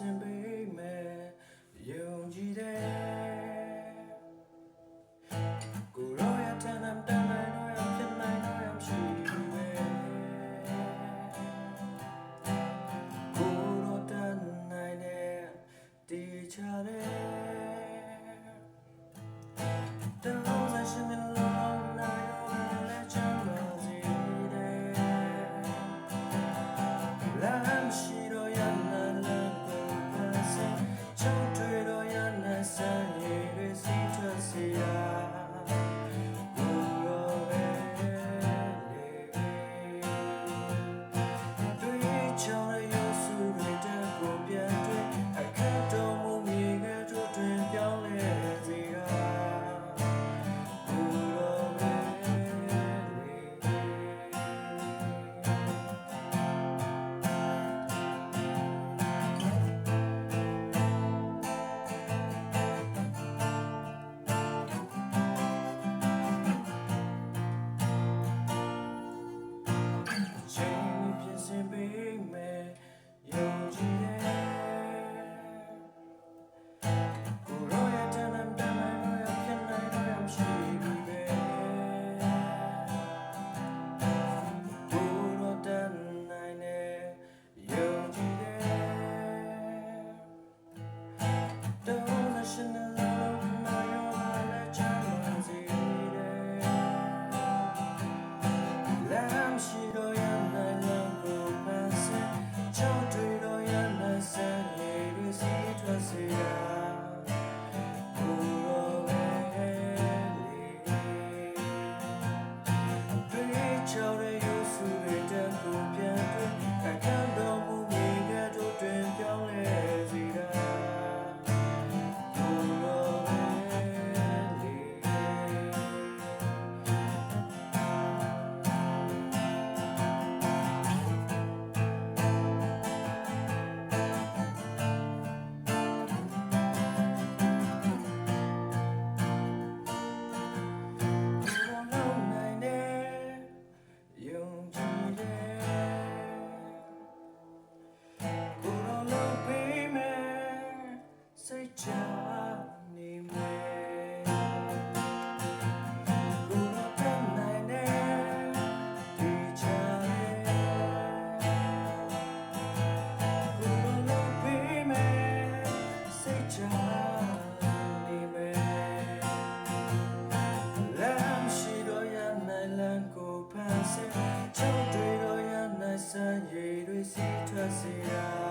င်ပေးမယ်ယုံကြည်တယ်ကိုရောရတဲ့နာမ်တမ်းနိုင်တော့ရဖြစ်နိုင်တော့ရရှိပဲကိုရောတမ်းနိုင်တဲ့တေချာတယ်တောင်းစားရှင်နေလို့နိုင်ရောလည်းချမ်းသာစေတယ်လမ်းရှိတော့ရနာလည်းကိုပါစေချောင်းတွေတော့ရနာဆန်းရည်တွေစီထွက်စေရပေးမယ်ယုံကြည်တယ်ကိုရောရတဲ့နာမ်တမ်းနိုင်တော့ရဖြစ်နိုင်တော့ရရှိပြီပဲကိုရောတမ်းနိုင်တယ်ယုံကြည်တယ်တောင်းစားရှင်နေလို့နိုင်ရောလည်းချမ်းသာစေတယ်လမ်းရှိတော့ရနိုင်လို့စိတ်ချနေမယ်ကိုယ်တော့နိုင်တယ်ဒီချာကိုယ်တော့ပေးမယ်စိတ်ချနေမယ်လမ်းရှိတော့ရနိုင်လမ်းကိုဖန်ဆင်းချောင်းတွေတော့ရနိုင်စမ်းရည်တွေစီထွက်စေတာ